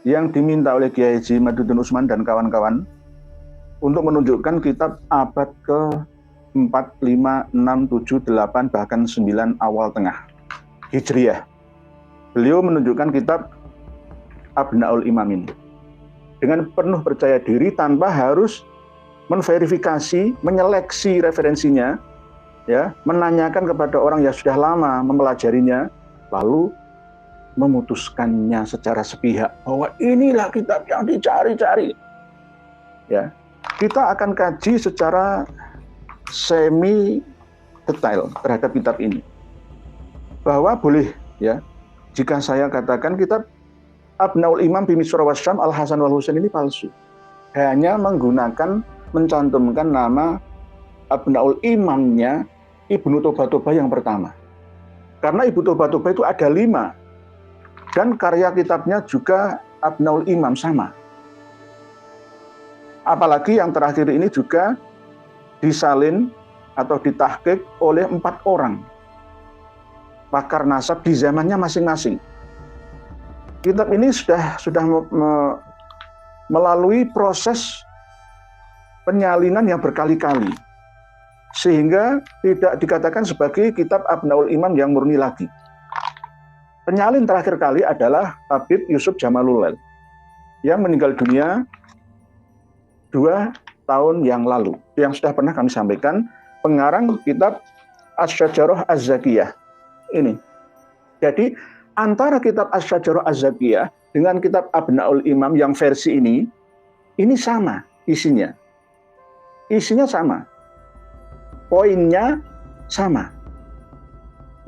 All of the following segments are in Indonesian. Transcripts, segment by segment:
yang diminta oleh Kiai Haji Madudin Usman dan kawan-kawan untuk menunjukkan kitab abad ke-4, 5, 6, 7, 8, bahkan 9 awal tengah Hijriyah. Beliau menunjukkan kitab Abnaul Imam ini dengan penuh percaya diri tanpa harus menverifikasi, menyeleksi referensinya, ya, menanyakan kepada orang yang sudah lama mempelajarinya, lalu memutuskannya secara sepihak bahwa inilah kitab yang dicari-cari. Ya, kita akan kaji secara semi detail terhadap kitab ini. Bahwa boleh, ya, jika saya katakan kitab Abnaul Imam fi Misra wa Syam Al-Hasan wal Husain ini palsu. Hanya mencantumkan nama Abnaul Imamnya Ibnu Toba yang pertama. Karena Ibnu Toba itu ada 5. Dan karya kitabnya juga Abnaul Imam sama. Apalagi yang terakhir ini juga disalin atau ditahqiq oleh 4 orang pakar nasab di zamannya masing-masing. Kitab ini sudah melalui proses penyalinan yang berkali-kali, sehingga tidak dikatakan sebagai kitab Abnaul Imam yang murni lagi. Penyalin terakhir kali adalah Habib Yusuf Jamalulail yang meninggal dunia 2 tahun yang lalu, yang sudah pernah kami sampaikan, pengarang kitab Asy-Syajarah Az-Zakiyah ini. Jadi antara kitab Asy-Syajarah Az-Zakiyah dengan kitab Abnaul Imam yang versi ini sama isinya. Isinya sama. Poinnya sama.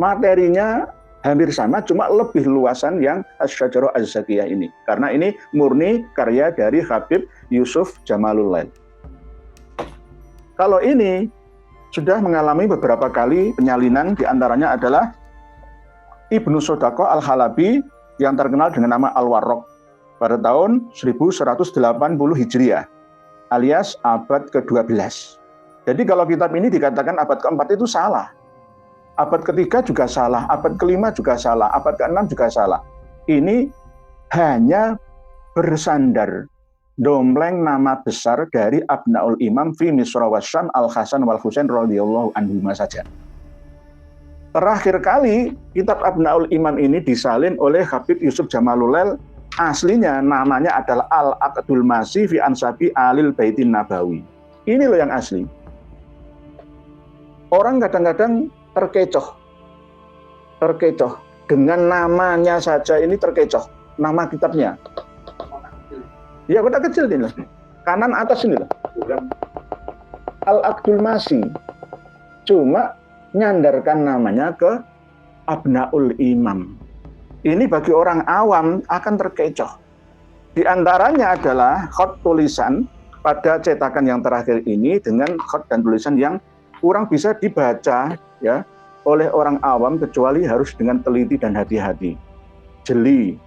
Materinya hampir sama, cuma lebih luasan yang Asy-Syajarah Az-Zakiyah ini. Karena ini murni karya dari Habib Yusuf Jamalulail. Kalau ini sudah mengalami beberapa kali penyalinan, diantaranya adalah Ibnu Sodaqah Al-Halabi yang terkenal dengan nama Al-Warraq pada tahun 1180 Hijriah alias abad ke-12. Jadi kalau kitab ini dikatakan abad ke-4 itu salah. Abad ke-3 juga salah, abad ke-5 juga salah, abad ke-6 juga salah. Ini hanya bersandar dompleng nama besar dari Abnaul Imam fi Misra wa Syam Al-Hasan wal Husain radhiyallahu anhuma saja. Terakhir kali kitab Abnaul Imam ini disalin oleh Habib Yusuf Jamalulail, aslinya namanya adalah Al-Aqdul Masih fi Ansabi Alil Baitin Nabawi. Ini loh yang asli. Orang kadang-kadang terkecoh dengan namanya saja, ini terkecoh nama kitabnya. Ya, kotak kecil ini loh. Kanan atas ini loh. Al-Aqdul Masih. Cuma nyandarkan namanya ke Abnaul Imam. Ini bagi orang awam akan terkecoh. Di antaranya adalah khot tulisan pada cetakan yang terakhir ini dengan khot dan tulisan yang kurang bisa dibaca, ya, oleh orang awam kecuali harus dengan teliti dan hati-hati. Jeli,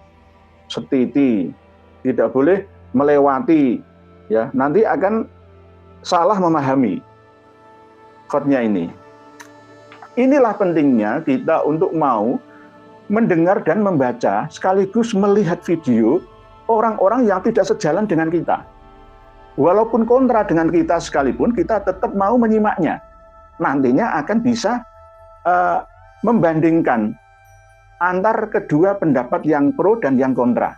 setiti, tidak boleh melewati, ya, nanti akan salah memahami khotnya ini. Inilah pentingnya kita untuk mau mendengar dan membaca sekaligus melihat video orang-orang yang tidak sejalan dengan kita. Walaupun kontra dengan kita sekalipun, kita tetap mau menyimaknya. Nantinya akan bisa membandingkan antar kedua pendapat yang pro dan yang kontra.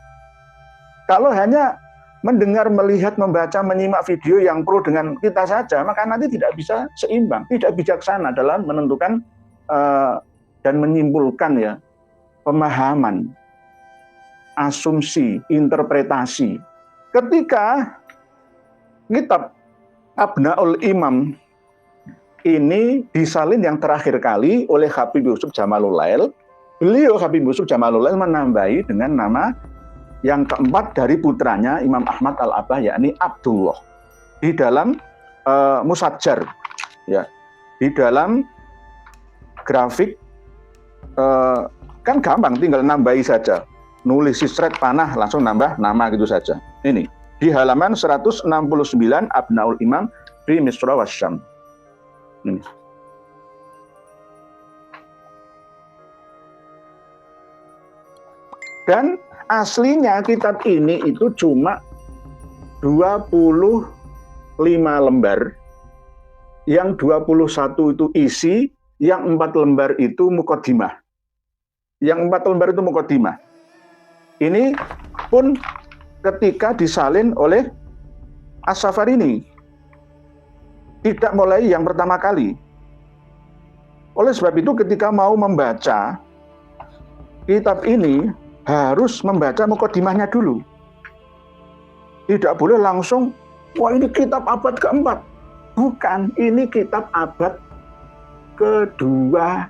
Kalau hanya mendengar, melihat, membaca, menyimak video yang pro dengan kita saja, maka nanti tidak bisa seimbang, tidak bijaksana dalam menentukan dan menyimpulkan, ya, pemahaman, asumsi, interpretasi. Ketika kitab Abnaul Imam ini disalin yang terakhir kali oleh Habib Yusuf Jamalulail, Habib Yusuf Jamalulail menambahi dengan nama yang keempat dari putranya Imam Ahmad Al-Abbah, yakni Abdullah. Di dalam musajjar, ya, di dalam grafik, kan gampang, tinggal nambahi saja. Nulis sisret panah langsung nambah nama gitu saja. Ini di halaman 169 Abnaul Imam fi Misra wa Syam. Ini. Dan Aslinya kitab ini itu cuma 25 lembar, yang 21 itu isi, yang 4 lembar itu muqaddimah. Yang 4 lembar itu muqaddimah. Ini pun ketika disalin oleh As-Safarini, tidak mulai yang pertama kali. Oleh sebab itu ketika mau membaca kitab ini, harus membaca muqaddimahnya dulu. Tidak boleh langsung, wah ini kitab abad keempat. Bukan, ini kitab abad kedua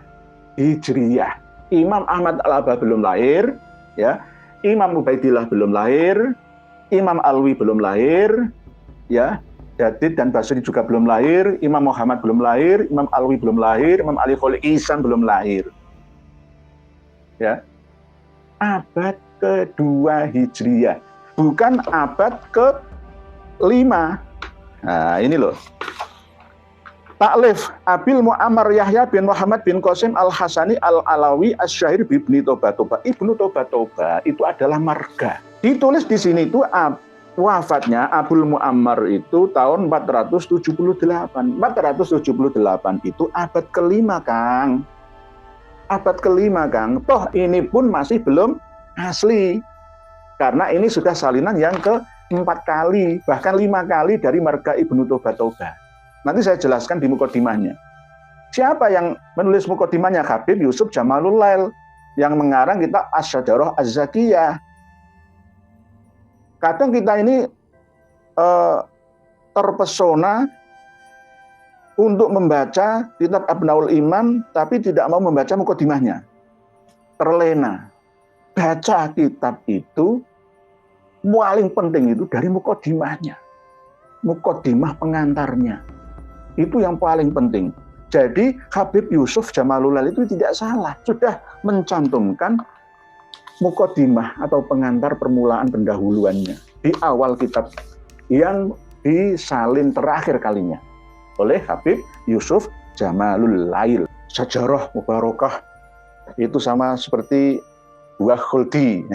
Hijriyah. Imam Ahmad Al-Abah belum lahir, ya. Imam Ubaidillah belum lahir, Imam Alwi belum lahir, ya. Jadid dan Basri juga belum lahir, Imam Muhammad belum lahir, Imam Alwi belum lahir, Imam Ali Khalil Ihsan belum lahir. Ya. Abad kedua Hijriyah, bukan abad ke-5. Nah, ini loh. Ta'lif Abil Mu'ammar Yahya bin Muhammad bin Qasim Al-Hasani Al-Alawi Asy-Syahir Ibnu Tobatoba. Ibnu Tobatoba itu adalah marga. Ditulis di sini itu wafatnya Abul Mu'ammar itu tahun 478. 478 itu abad ke-5, Kang. Abad ke-5, Kang. Toh ini pun masih belum asli. Karena ini sudah salinan yang ke-4 kali, bahkan 5 kali dari marga Ibnu Tobatoba. Nanti saya jelaskan di muqaddimahnya. Siapa yang menulis muqaddimahnya? Habib Yusuf Jamalul Lail, yang mengarang kitab Asy-Syajarah Az-Zakiyah. Kadang kita ini terpesona untuk membaca kitab Abnaul Imam, tapi tidak mau membaca muqaddimahnya. Terlena. Baca kitab itu, paling penting itu dari muqaddimahnya. Muqaddimah pengantarnya. Itu yang paling penting. Jadi Habib Yusuf Jamalul Lail itu tidak salah. Sudah mencantumkan muqaddimah atau pengantar permulaan pendahuluannya di awal kitab yang disalin terakhir kalinya oleh Habib Yusuf Jamalul Lail. Syajarah Mubarakah itu sama seperti buah khuldi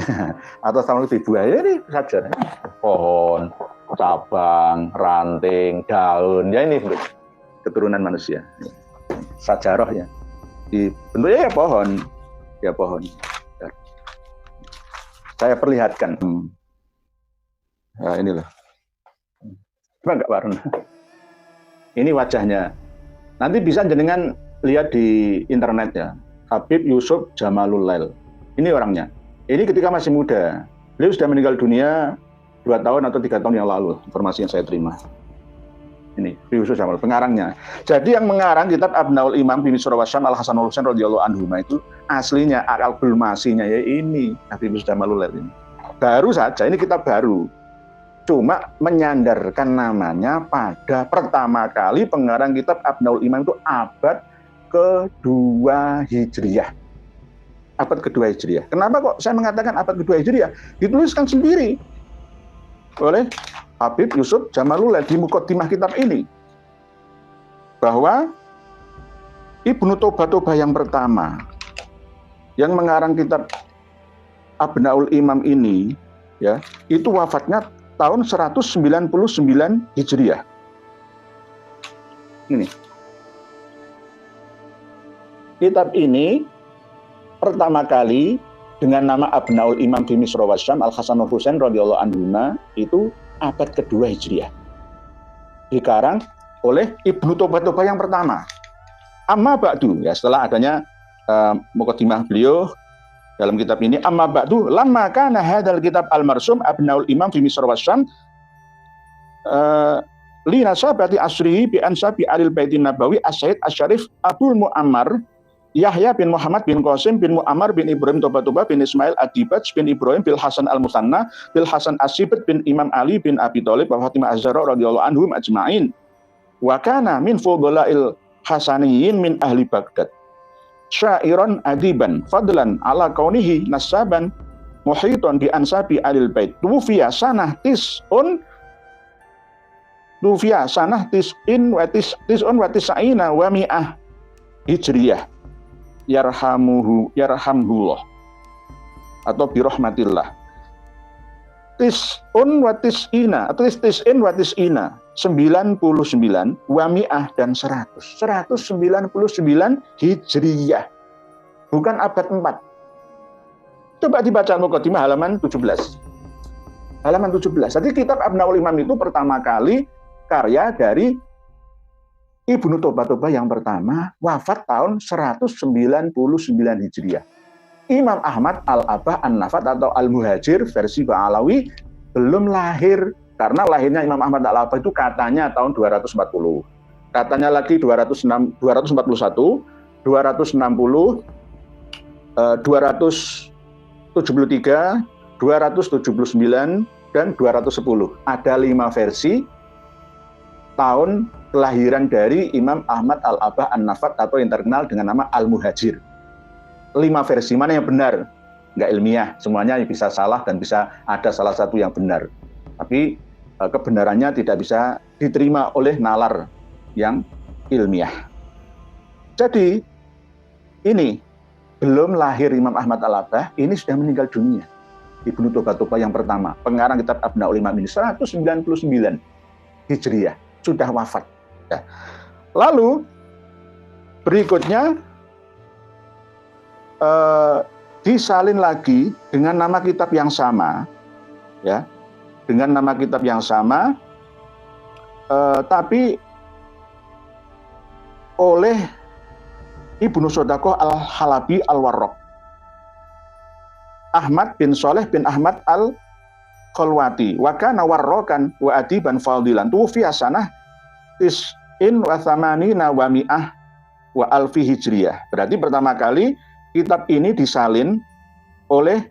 atau sama seperti buah ini saja, pohon, cabang, ranting, daun, ya ini keturunan manusia. Syajarah ya, di bentuknya ya pohon. Saya perlihatkan. Nah, ini loh. Coba enggak warna. Ini wajahnya. Nanti bisa jenengan lihat di internet ya. Habib Yusuf Jamalul Lail. Ini orangnya. Ini ketika masih muda. Beliau sudah meninggal dunia 2 tahun atau 3 tahun yang lalu. Informasi yang saya terima. Ini Habib Yusuf Jamalul, pengarangnya. Jadi yang mengarang kitab Abnaul Imam bin Misr wa Syam Al-Hasan Al-Husain radhiyallahu anhuma itu aslinya al-bulmasinya ya ini Habib Yusuf Jamalul Lail ini. Baru saja, ini kitab baru. Cuma menyandarkan namanya pada pertama kali pengarang kitab Abnaul Imam itu abad kedua Hijriyah. Abad kedua Hijriyah. Kenapa kok saya mengatakan abad kedua Hijriyah? Dituliskan sendiri oleh Habib Yusuf Jamalul Lail di muqaddimah kitab ini. Bahwa Ibnu Tobatoba yang pertama yang mengarang kitab Abnaul Imam ini ya, itu wafatnya tahun 199 Hijriah. Ini. Kitab ini pertama kali dengan nama Abnaul Imam bin Misr wa Syam Al-Hasan Al-Husain radhiyallahu anhuma itu abad kedua Hijriah. Dikarang oleh Ibnu Tobatoba yang pertama. Amma ba'du, ya setelah adanya muqaddimah beliau dalam kitab ini, amma ba'du lamma kana hadzal kitab al-marsum Abnaul Imam fi Misr wa Syam li nasabati asrihi bi ansabi alil baitin nabawi as-Sayyid asy-Syarif Abul Mu'ammar Yahya bin Muhammad bin Qasim bin Mu'ammar bin Ibrahim Tobatoba bin Ismail Ad-Dibaj bin Ibrahim bin Hasan Al-Musanna bin Hasan As-Sibit bin Imam Ali bin Abi Thalib wa Fatimah Az-Zahra radhiyallahu anhum ajma'in. Wa kana min fudhala'il Hasaniyin min ahli Baghdad. Syairan adiban fadlan ala kaunihi nasaban muhiton bi ansabi alil bait. Tufiya sanah tis'in wa tis'ina wa mi'ah Hijriyah. Yarhamullah atau birahmatillah. tis'un wa tis'ina, atau tis'in wa tis'ina, 99 wa mi'ah dan 100. 199 Hijriyah. Bukan abad 4. Coba dibaca Muqaddimah halaman 17. Halaman 17. Jadi kitab Abnaul Imam itu pertama kali karya dari Ibnu Toba yang pertama, wafat tahun 199 Hijriah. Imam Ahmad Al-Abah An-Nafat atau Al-Muhajir versi Ba'alawi belum lahir, karena lahirnya Imam Ahmad Al-Abah itu katanya tahun 240. Katanya lagi 241, 260, 273, 279, dan 210. Ada 5 versi tahun kelahiran dari Imam Ahmad Al-Abah An-Nafat atau yang terkenal dengan nama Al-Muhajir. 5 versi, mana yang benar? Nggak ilmiah, semuanya bisa salah dan bisa ada salah satu yang benar. Tapi kebenarannya tidak bisa diterima oleh nalar yang ilmiah. Jadi ini belum lahir Imam Ahmad Al-Abah, ini sudah meninggal dunia. Ibnu Toba yang pertama, pengarang kitab Abnaul Imam ini 199 Hijriah, sudah wafat. Ya. Lalu berikutnya disalin lagi dengan nama kitab yang sama, ya, dengan nama kitab yang sama, tapi oleh Ibnu Sodaqoh Al-Halabi Al-Warraq, Ahmad bin Soleh bin Ahmad Al-Kholwati, wa kana warrokan wa adiban fadilan, tuwfiya sanah tis'in wa thamanina wa mi'ah wa alfi Hijriyah. Berarti pertama kali kitab ini disalin oleh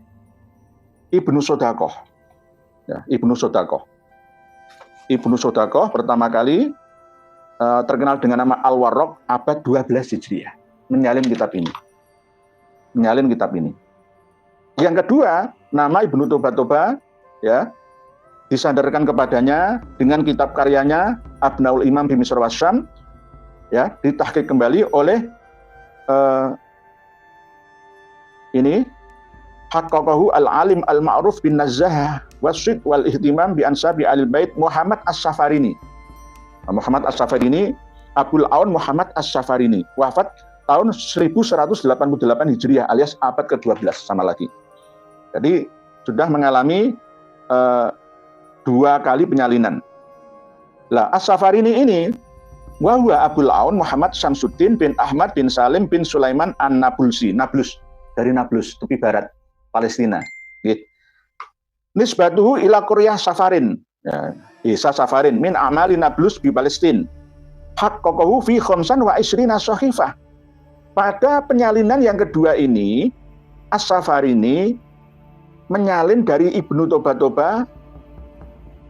Ibnu Sodaqoh. Ya, Ibnu Sodaqoh pertama kali terkenal dengan nama Al-Warraq abad 12 Hijriah. Menyalin kitab ini. Yang kedua, nama Ibnu Toba ya, disandarkan kepadanya dengan kitab karyanya Abnaul Imam bi Misr wa Syam, ya, ditahqiq kembali oleh ini haqqaqahu al-alim al-ma'ruf bin Nazzah wasid wal ihtimam bi ansabi al-bait Muhammad As-Safarini. Muhammad As-Safarini, Abul Aun Muhammad As-Safarini, wafat tahun 1188 Hijriah alias abad ke-12 sama lagi. Jadi sudah mengalami 2 kali penyalinan. Lah As-Safarini ini wahwa Abul Aun Muhammad Syamsuddin bin Ahmad bin Salim bin Sulaiman An-Nabulsi, Nablus, dari Nablus, tepi barat Palestina. Nisbatuhu ila Quryah Safarin, ya, Isa Safarin min amali Nablus bi Palestin. Haqqaqahu fi khamsan wa isrina sahifah. Pada penyalinan yang kedua ini, As-Safarini menyalin dari Ibnu Toba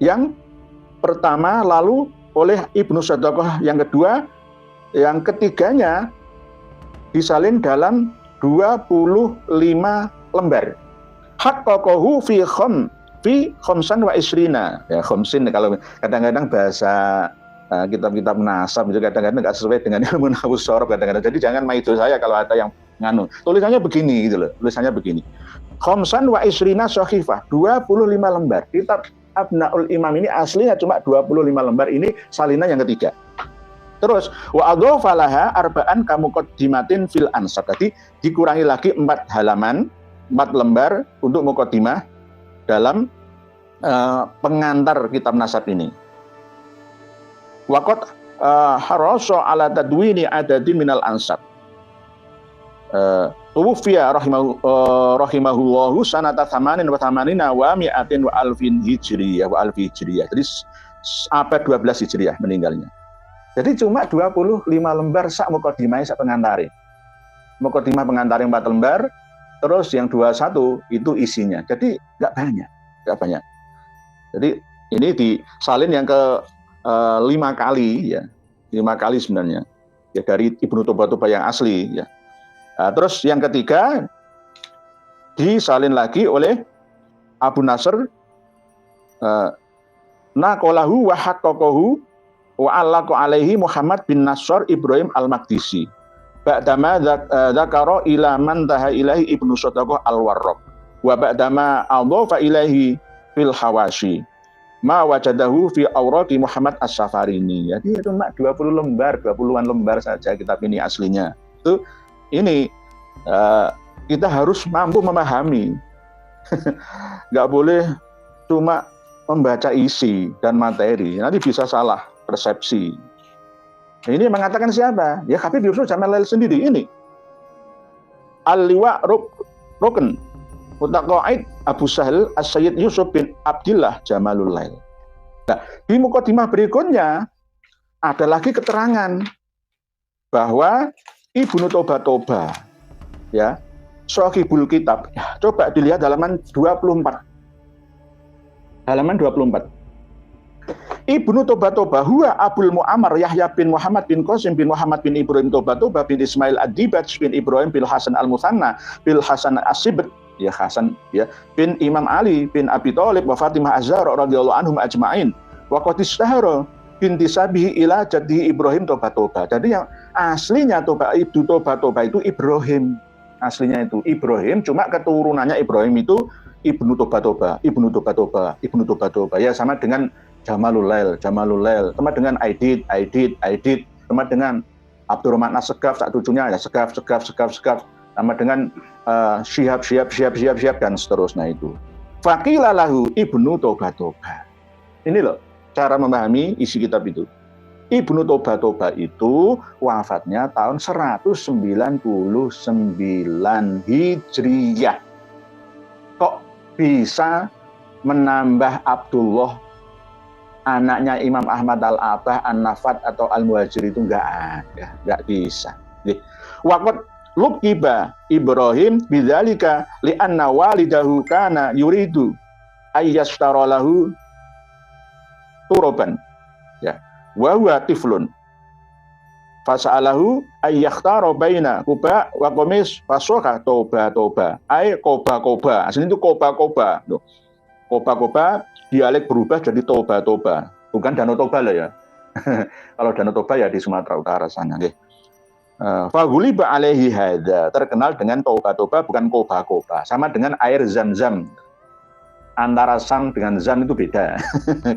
yang pertama, lalu oleh Ibnu Sodaqoh yang kedua, yang ketiganya disalin dalam 25 lembar. Haqqaqahu fi khamsan wa isrina. Ya, khamsin kalau kadang-kadang bahasa kitab-kitab nasab itu kadang-kadang nggak sesuai dengan ilmu nahwu shorof kadang-kadang. Jadi jangan maido saya kalau ada yang nganu. Tulisannya begini gitu loh. Tulisannya begini. Khamsan wa isrina sahifah, 25 lembar. Kitab Abnaul Imam ini aslinya cuma 25 lembar, ini salinan yang ketiga. Terus wa adhofa laha arba'an kamuqaddimatin fil ansab. Jadi dikurangi lagi 4 halaman, 4 lembar untuk muqaddimah dalam pengantar kitab nasab ini. Waqad harasa ala tadwini adadin minal ansab. Tuwfiya rahimahullahu sanata 88 wa mi'atin wa alfin hijriyah wa alfi hijriyah. Jadi abad 12 Hijriah meninggalnya. Jadi cuma 25 lembar sak muqaddimah sak pengantare. Muqaddimah pengantare 4 lembar, terus yang 21 itu isinya. Jadi enggak banyak. Jadi ini disalin yang ke 5 kali ya. 5 kali sebenarnya. Ya dari Ibnu Toba yang asli ya. Nah, terus yang ketiga disalin lagi oleh Abu Nasr naqalahu wa haqqaqahu wa allaqa alaihi Muhammad bin Nasr Ibrahim Al-Maqdisi ba'dama dzakara ila man taha ilahi Ibnu Sodaqoh Al-Warraq wa ba'dama adhafa ilahi fil hawashi ma wajadahu fi auraqi Muhammad As-Safarini. Jadi itu cuma 20 lembar, 20-an lembar saja kitab ini aslinya. Itu ini kita harus mampu memahami. Nggak boleh cuma membaca isi dan materi, nanti bisa salah persepsi. Ini mengatakan siapa? Ya Habib Yusuf Jamalail sendiri ini. Al-Liwa Rukn Mutaqaid Abu Sahal As-Sayyid Yusuf bin Abdillah Jamalul Lail. Nah, di mukadimah berikutnya ada lagi keterangan bahwa Ibnu Toba ya, Shahihul Kitab. Ya, coba dilihat halaman 24. Halaman 24. Ibnu Toba huwa Abul Mu'ammar Yahya bin Muhammad bin Qasim bin Muhammad bin Ibrahim Toba bin Ismail Ad-Dibaj bin Ibrahim bin Hasan Al-Musanna bin Hasan As-Sibt ya Hasan ya bin Imam Ali bin Abi Thalib wa Fatimah Az-Zahra radhiyallahu anhum ajma'in wa qad istahara binti Sabihi ila jaddi Ibrahim Toba. Jadi yang aslinya Ibnu Toba itu Ibrahim. Aslinya itu Ibrahim, cuma keturunannya Ibrahim itu Ibnu Toba. Ya sama dengan Jamalul Lail, sama dengan Aidid, sama dengan Abdurrahman As-Segaf, sak cucunya ya Segaf, sama dengan Syihab dan seterusnya itu. Faqila lahu Ibnu Toba. Ini loh cara memahami isi kitab itu. Ibnu Toba itu wafatnya tahun 199 Hijriyah. Kok bisa menambah Abdullah anaknya Imam Ahmad Al-Abah, An-Nafat atau Al-Muhajir itu enggak ada, enggak bisa. Waqad luqiba Ibrahim bidzalika li'anna walidahu kana yuridu ayyashtara lahu turoban. Ya. Wa huwa tiflun. Fasa'alahu ayyakhtara baina Quba wa Qamis fasoha toba. Ai koba. Aslinya itu koba. Koba dialek berubah jadi toba. Bukan Danau Toba lah ya. Kalau Danau Toba ya di Sumatera Utara sana nggih. Faghuliba alaihi hadza, terkenal dengan toba bukan koba. Sama dengan air Zam-Zam. Antara Sam dengan Zam itu beda.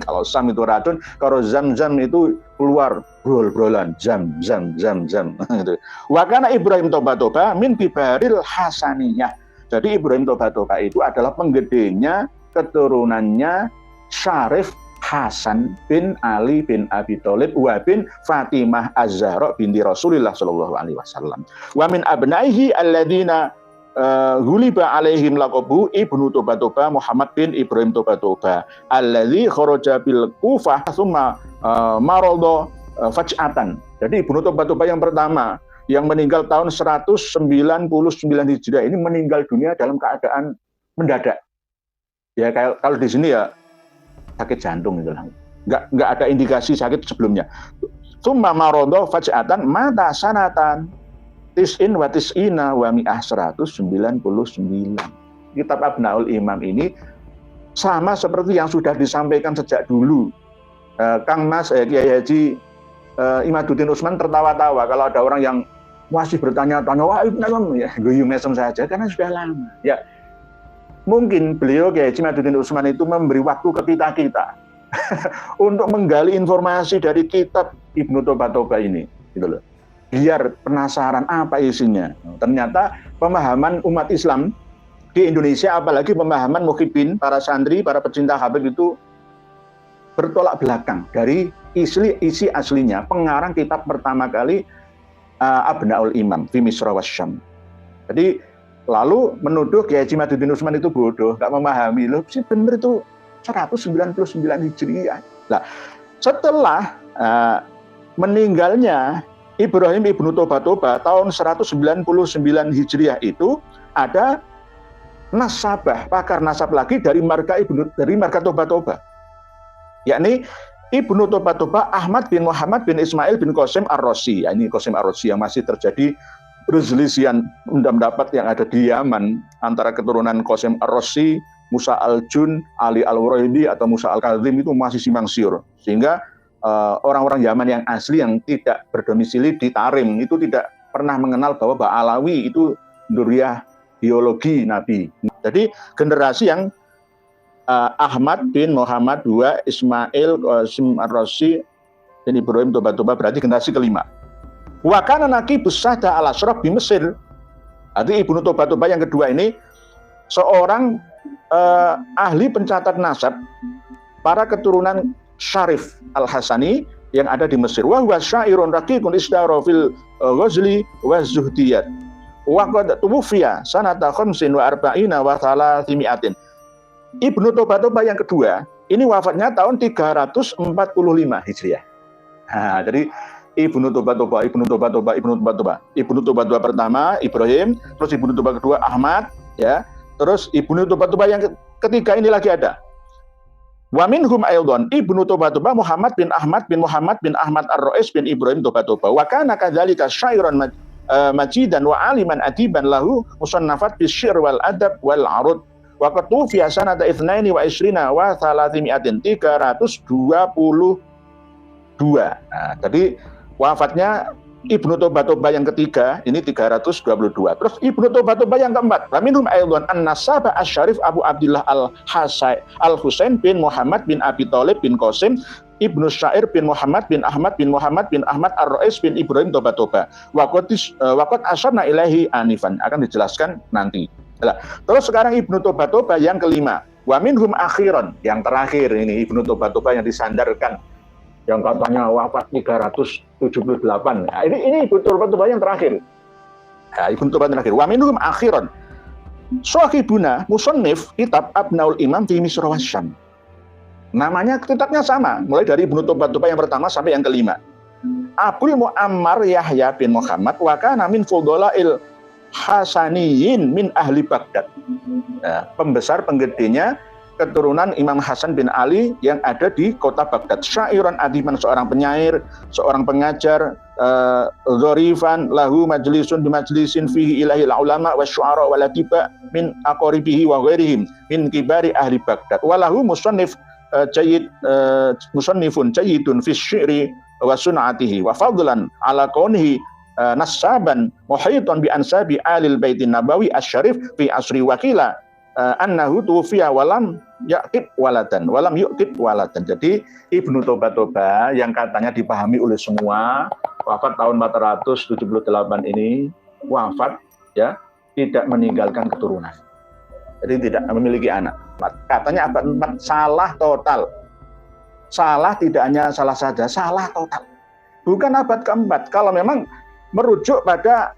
Kalau Sam itu racun, kalau Zam-Zam itu keluar brol-brolan, Zam. Gitu. Wa kana Ibrahim Toba min bibaril Hasaniyah. Jadi Ibrahim Toba itu adalah penggedenya keturunannya Syarif Hasan bin Ali bin Abi Thalib wa bin Fatimah Az-Zahra binti Rasulillah sallallahu alaihi wasallam. Wa min abnaihi alladziina ghuliba alaihim laqabu Ibnu Toba Muhammad bin Ibrahim Toba alladzi kharaja bil Kufah tsumma marada faj'atan. Jadi Ibnu Toba yang pertama yang meninggal tahun 199 Hijriah ini meninggal dunia dalam keadaan mendadak. Ya kalau di sini ya sakit jantung gitu lah. Enggak ada indikasi sakit sebelumnya. Tsumma marada faj'atan mata sanatan Tis'in wa tis'ina wa mi'ah 199. Kitab Abnaul Imam ini sama seperti yang sudah disampaikan sejak dulu. Kang Mas Kiai Haji Imaduddin Utsman tertawa-tawa kalau ada orang yang masih bertanya-tanya, wah itu ya guyung mesem saja karena sudah lama. Ya mungkin beliau Kiai Haji Imaduddin Utsman itu memberi waktu ke kita untuk menggali informasi dari kitab Ibnu Toba ini, gitu loh. Biar penasaran apa isinya. Ternyata pemahaman umat Islam di Indonesia, apalagi pemahaman muhibbin, para santri, para pecinta Habib itu bertolak belakang dari isi aslinya. Pengarang kitab pertama kali Abnaul Imam fi Misra wasyam. Jadi lalu menuduh Kiai Haji Imaduddin Utsman itu bodoh, nggak memahami. Loh sih benar itu 199 Hijriah. Nah, setelah meninggalnya Ibrahim Ibnu Toba tahun 199 Hijriah itu ada nasabah, pakar nasab lagi dari marga Toba. Yakni Ibnu Toba Ahmad bin Muhammad bin Ismail bin Qasim Ar-Rosi. Ya, ini Qasim Ar-Rosi yang masih terjadi perselisihan pendapat yang ada di Yaman antara keturunan Qasim Ar-Rosi, Musa Al-Jun, Ali Al-Wuraidi atau Musa Al-Kazim itu masih simpang siur. Sehingga orang-orang Yaman yang asli yang tidak berdomisili di Tarim itu tidak pernah mengenal bahwa Ba'alawi itu dzurriyyah biologi Nabi. Jadi generasi yang Ahmad bin Muhammad II, Ismail Qasim Ar-Razi bin Ibrahim Toba-Toba, berarti generasi kelima. Wa kana Naqibus Sada al-Ashraf di Mesir. Arti Ibnu Toba-Toba yang kedua ini seorang ahli pencatat nasab para keturunan Syarif Al-Hasani yang ada di Mesir. Wa huwa syairun raqiqun isdara fil ghazli wa zuhdiyat. Wa qad tuwfiya sanata 45 wa 300. Ibnu Toba-Toba yang kedua ini wafatnya tahun 345 Hijriah. Nah, jadi Ibnu Toba-Toba pertama Ibrahim, terus Ibnu Toba kedua Ahmad, ya. Terus Ibnu Toba yang ketiga ini lagi ada. Wa minhum aidan Ibnu Toba Muhammad bin Ahmad Ar-Rais bin Ibrahim Toba. Wa kana kadzalika syairan majidan wa aliman adiban lahu musannafat bis syi'r wal adab wal arud. Wa qad tufiya sanata 22 wa 322. Nah, tadi wafatnya Ibnu Toba yang ketiga ini 322. Terus Ibnu Toba yang keempat, minhum aidan an-nasaba asy-syarif Abu Abdullah Al-Husain bin Muhammad bin Abi Thalib bin Qasim Ibnu Syair bin Muhammad bin Ahmad Ar-Rais bin Ibrahim Toba. Waqad asyarna ilaihi anifan, akan dijelaskan nanti. Terus sekarang Ibnu Toba yang kelima, wa minhum akhiran, yang terakhir ini Ibnu Toba yang disandarkan, yang katanya wafat 378. Nah, ini Ibnu Toba yang terakhir. Nah, Ibnu Toba terakhir. Wa minhum akhiran sahibuna musannif kitab Abnaul Imam fi Misr wa Syam. Namanya kitabnya sama, mulai dari Ibnu Toba yang pertama sampai yang kelima. Abul Muammar Yahya bin Muhammad wa kana min fudhala'il Hasaniyin min ahli Baghdad. Nah, pembesar penggedenya keturunan Imam Hasan bin Ali yang ada di kota Baghdad. Syairan adiman, seorang penyair, seorang pengajar, dzarifan lahu majlisun bi majlisin fihi ilahil ulama wasyu'ara wal atiba min aqaribihi wa ghairihim min kibari ahli Baghdad. Walahu musannifun jayyidun fi syi'ri wa sun'atihi wa fadlan ala kaunihi nasaban muhitan bi ansabi alil baitin nabawi asy-syarif fi asri wakila annahu tufiya walam yaqib waladan. Jadi Ibnu Toba yang katanya dipahami oleh semua, wafat tahun 478 ini, wafat ya tidak meninggalkan keturunan. Jadi tidak memiliki anak. Katanya abad 4 salah total. Salah tidak hanya salah saja, salah total. Bukan abad keempat. Kalau memang merujuk pada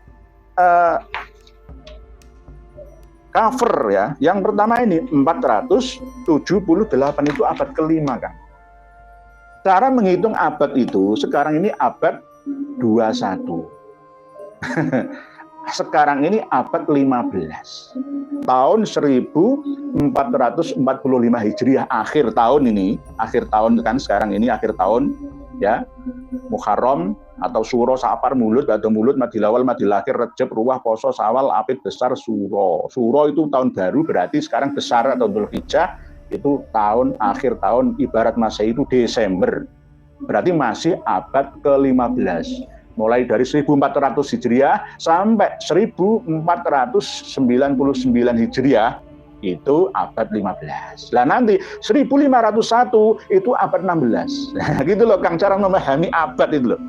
cover ya, yang pertama ini 478 itu abad kelima kan. Cara menghitung abad itu sekarang ini abad 21. Sekarang ini abad 15. Tahun 1445 Hijriah, akhir tahun ini, akhir tahun kan sekarang ini akhir tahun ya. Muharram atau Suro, Safar, Mulud, Badu Mulud, Madilawal, Madilakhir, Rejab, Ruwah, Poso, Sawal, Apit, Besar, Suro. Suro itu tahun baru, berarti sekarang Besar atau Dzulhijjah itu tahun akhir tahun, ibarat Masehi itu Desember. Berarti masih abad ke-15. Mulai dari 1400 Hijriah sampai 1499 Hijriah itu abad 15. Lah nanti 1501 itu abad 16. Nah, gitu loh Kang, cara memahami abad itu loh.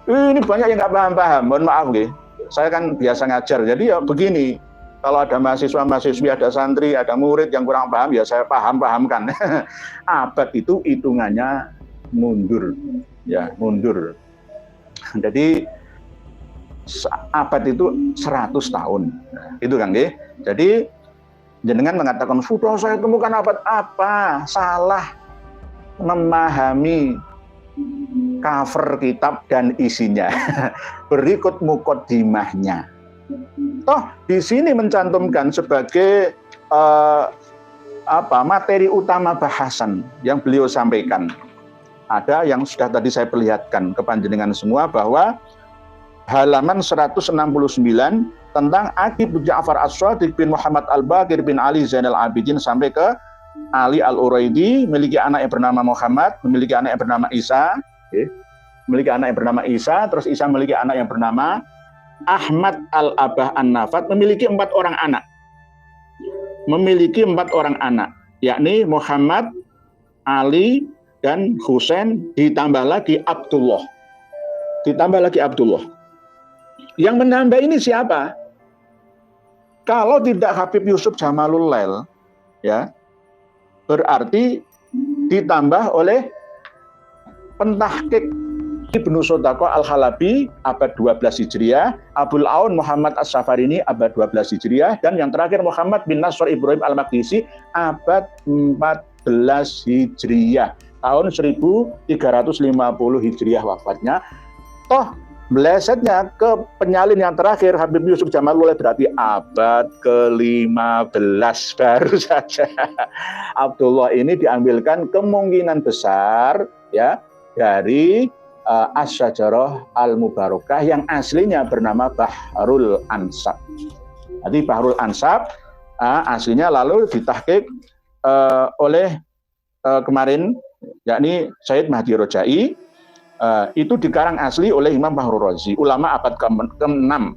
Ini banyak yang nggak paham-paham, mohon maaf nih. Saya kan biasa ngajar, jadi ya begini. Kalau ada mahasiswa-mahasiswi, ada santri, ada murid yang kurang paham, ya saya pahamkan. Abad itu hitungannya mundur, ya mundur. Jadi abad itu 100 tahun, itu kan, nggih. Jadi jenengan mengatakan sudah saya temukan abad apa? Salah memahami cover kitab dan isinya. Berikut muqaddimahnya. Toh di sini mencantumkan sebagai materi utama bahasan yang beliau sampaikan. Ada yang sudah tadi saya perlihatkan ke panjenengan semua bahwa halaman 169 tentang Aqib Ja'far As-Shadiq bin Muhammad Al-Baqir bin Ali Zainal Abidin sampai ke Ali Al-Uraidi, memiliki anak yang bernama Muhammad, memiliki anak yang bernama Isa, memiliki anak yang bernama Isa, terus Isa memiliki anak yang bernama Ahmad Al-Abah An-Nafat, memiliki 4 orang anak. yakni Muhammad, Ali, dan Husain, ditambah lagi Abdullah. Yang menambah ini siapa? Kalau tidak Habib Yusuf Jamalul Lail, ya, berarti ditambah oleh pentahqiq Ibnu Sodaqah Al-Halabi abad 12 Hijriah, Abul Aun Muhammad As-Safarini abad 12 Hijriah, dan yang terakhir Muhammad bin Nasr Ibrahim Al-Maqdisi abad 14 Hijriah, tahun 1350 Hijriah wafatnya. Toh melesetnya ke penyalin yang terakhir Habib Yusuf Jamalul Lail berarti abad ke-15 baru saja. Abdullah ini diambilkan kemungkinan besar ya dari Asy-Syajarah Al-Mubarakah yang aslinya bernama Bahrul Ansab. Jadi Bahrul Ansab aslinya lalu ditahqiq oleh kemarin yakni Sayyid Mahdi Rojai, itu dikarang asli oleh Imam Fakhrur Razi, ulama abad ke-6.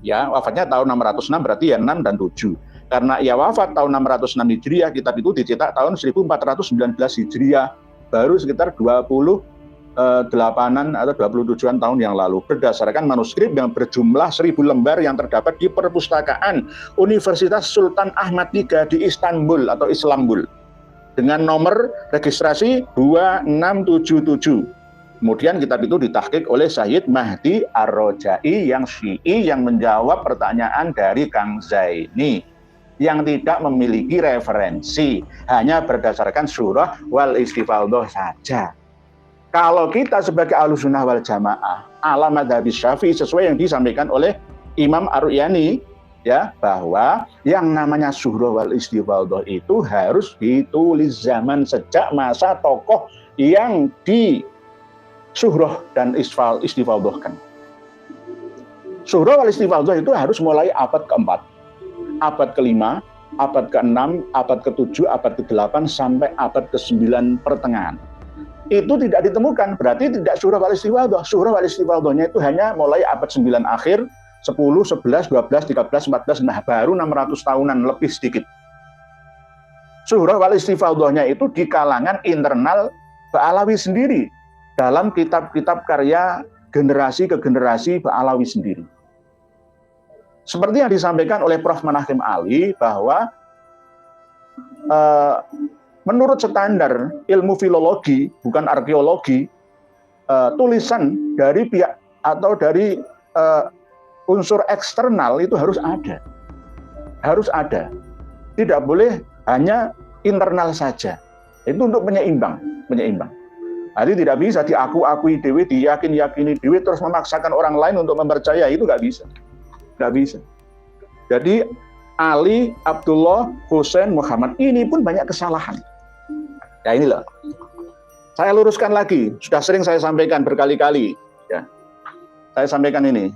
Ya, wafatnya tahun 606 berarti ya 6 dan 7. Karena ia wafat tahun 606 Hijriah, kitab itu dicetak tahun 1419 Hijriah, baru sekitar 28-an atau 27-an tahun yang lalu, berdasarkan manuskrip yang berjumlah 1000 lembar yang terdapat di perpustakaan Universitas Sultan Ahmad III di Istanbul atau Islambul dengan nomor registrasi 2677. Kemudian kitab itu ditahqiq oleh Sayyid Mahdi Ar-Rojai yang Syi'i yang menjawab pertanyaan dari Kang Zaini yang tidak memiliki referensi, hanya berdasarkan surah wal istifaldoh saja. Kalau kita sebagai Ahlussunnah wal Jamaah ala madzhab Syafi'i sesuai yang disampaikan oleh Imam Ar-Ru'yani ya, bahwa yang namanya surah wal istifaldoh itu harus ditulis zaman sejak masa tokoh yang di surah dan istifaldohkan. Surah wal istifaldoh itu harus mulai abad ke-4, abad ke-5, abad ke-6, abad ke-7, abad ke-8 sampai abad ke-9 pertengahan. Itu tidak ditemukan, berarti tidak surah wal istifaldoh. Surah wal istifaldohnya itu hanya mulai abad 9 akhir, 10, 11, 12, 13, 14, nah baru 600 tahunan lebih sedikit. Surah wal istifaldohnya itu di kalangan internal Ba'alawi sendiri, dalam kitab-kitab karya generasi ke generasi Ba'alawi sendiri. Seperti yang disampaikan oleh Prof. Manakhim Ali bahwa menurut standar ilmu filologi, bukan arkeologi, tulisan dari pihak atau dari unsur eksternal itu harus ada. Harus ada. Tidak boleh hanya internal saja. Itu untuk menyeimbang. Jadi tidak bisa diakui dewe, diyakin-yakini dewe, terus memaksakan orang lain untuk mempercayai, itu nggak bisa. Nggak bisa. Jadi Ali, Abdullah, Husain, Muhammad, ini pun banyak kesalahan. Ya ini loh. Saya luruskan lagi, sudah sering saya sampaikan berkali-kali. Ya. Saya sampaikan ini.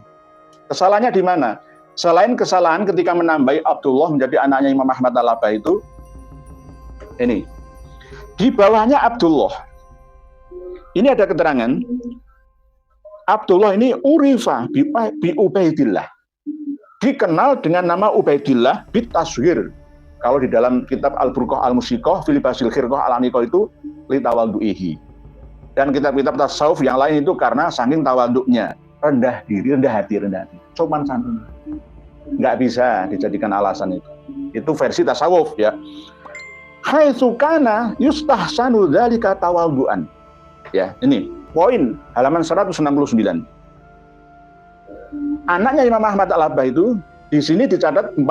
Kesalahannya di mana? Selain kesalahan ketika menambahi Abdullah menjadi anaknya Imam Ahmad Al-Halabi itu, ini. Di bawahnya Abdullah. Ini ada keterangan, Abdullah ini urifa bi Ubaidillah. Dikenal dengan nama Ubaidillah bit taswir. Kalau di dalam kitab Al-Burqah Al-Musiqah, Filibasil Khirqah Al-Aniqah itu li tawaddu'ihi. Dan kitab-kitab tasawuf yang lain itu karena saking tawaddu'nya, rendah diri, rendah hati. Sopan santun. Nggak bisa dijadikan alasan itu. Itu versi tasawuf ya. Haitsu kana yustahsanu dzalika tawaddu'an. Ya, ini poin halaman 169. Anaknya Imam Ahmad Al-Halabi itu di sini dicatat 4.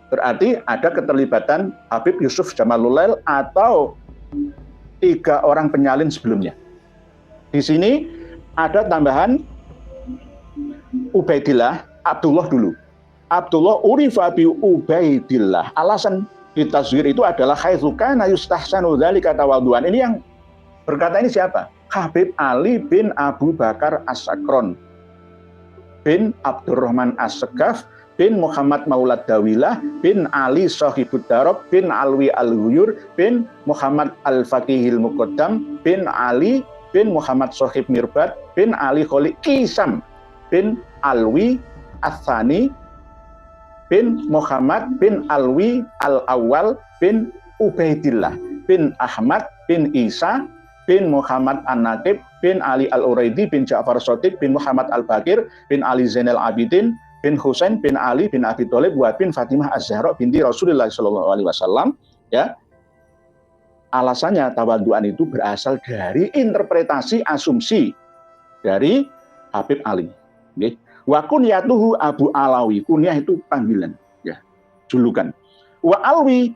Berarti ada keterlibatan Habib Yusuf Jamalul Lail atau 3 orang penyalin sebelumnya. Di sini ada tambahan Ubaidillah, Abdullah dulu. Abdullah urifa bi Ubaidillah. Alasan ditazwir itu adalah haitsu kana yustahsanu dzalika tawadduan. Ini yang berkata ini siapa? Habib Ali bin Abu Bakar As-Sakron bin Abdurrahman As-Segaf bin Muhammad Maulad Dawilah bin Ali Sahibud Darob bin Alwi Al-Huyur bin Muhammad Al-Faqihil Muqaddam bin Ali bin Muhammad Sahib Mirbad bin Ali Khalid Kisam bin Alwi Athani bin Muhammad bin Alwi Al-Awwal bin Ubaidillah bin Ahmad bin Isa bin Muhammad An-Natib bin Ali Al-Uraidi bin Ja'far Shadiq bin Muhammad Al-Bakir bin Ali Zainal Abidin bin Husain bin Ali bin Abi Thalib wa bin Fatimah Az-Zahra binti Rasulullah sallallahu alaihi wasallam. Ya. Alasannya tawaduan itu berasal dari interpretasi asumsi dari Habib Ali. Okay. Wa kunyatuhu Abu Alawi. Kunyah itu panggilan, ya, julukan. Wa Alwi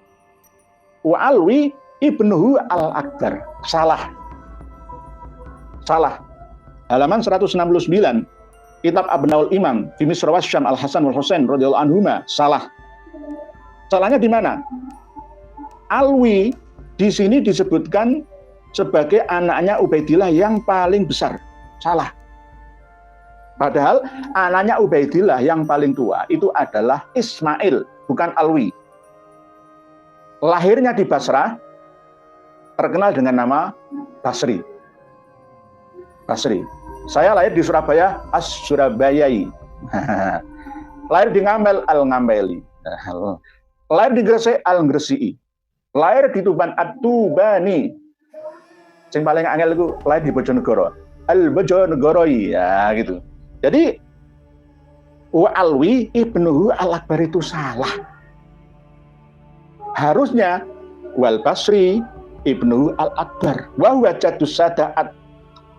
ibnuhu Al-Akbar. Salah. Halaman 169. Kitab Abnaul Imam fi Misrawas Syam Al-Hasan wal Husain radhiyallahu anhuma. Salah. Salahnya di mana? Alwi di sini disebutkan sebagai anaknya Ubaidillah yang paling besar. Salah. Padahal anaknya Ubaidillah yang paling tua itu adalah Ismail, bukan Alwi. Lahirnya di Basrah, terkenal dengan nama Basri. Saya lahir di Surabaya, As-Surabayai. Lahir di Ngamel, Al-Ngambeli. Lahir di Gresik, Al-Gresiki. Lahir di Tuban, At-Tubani. Yang paling angel itu lahir di Bojonegoro, Al-Bojonegoroi, ya gitu. Jadi wa Alwi ibnuhu Al-Akbar itu salah. Harusnya wal Basri ibnuhu Al-Akbar. Wa huwa jaddus sada'at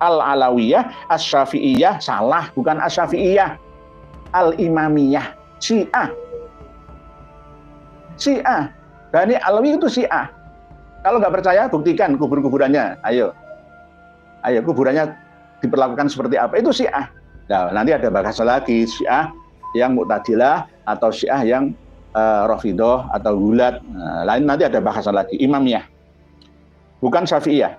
Al-Alawiyah, As-Syafi'iyah, salah, bukan As-Syafi'iyah, Al-Imamiyah, Syiah. Bani Alawi itu Syiah. Kalau nggak percaya, buktikan kubur-kuburannya. Ayo, kuburannya diperlakukan seperti apa? Itu Syiah. Nah, nanti ada bahasan lagi, Syiah yang Mu'tazilah atau Syiah yang Rafidhah atau Gulat. Lain nanti ada bahasan lagi. Imamiyah, bukan Syafi'iyah.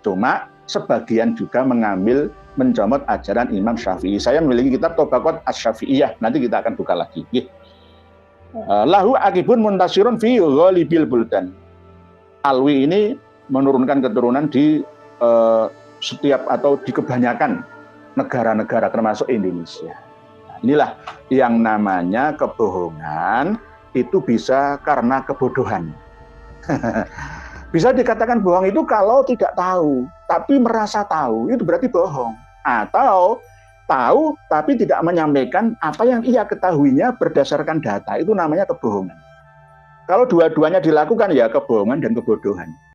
Cuma sebagian juga mencomot ajaran Imam Syafi'i. Saya memiliki kitab Tabaqat Asy-Syafi'iyah. Nanti kita akan buka lagi. Lahu akibun muntasirun fi ghalibil buldan. Alwi ini menurunkan keturunan di setiap atau di kebanyakan negara-negara termasuk Indonesia. Nah, inilah yang namanya kebohongan itu bisa karena kebodohan. Bisa dikatakan bohong itu kalau tidak tahu, tapi merasa tahu, itu berarti bohong. Atau tahu tapi tidak menyampaikan apa yang ia ketahuinya berdasarkan data, itu namanya kebohongan. Kalau dua-duanya dilakukan ya kebohongan dan kebodohan.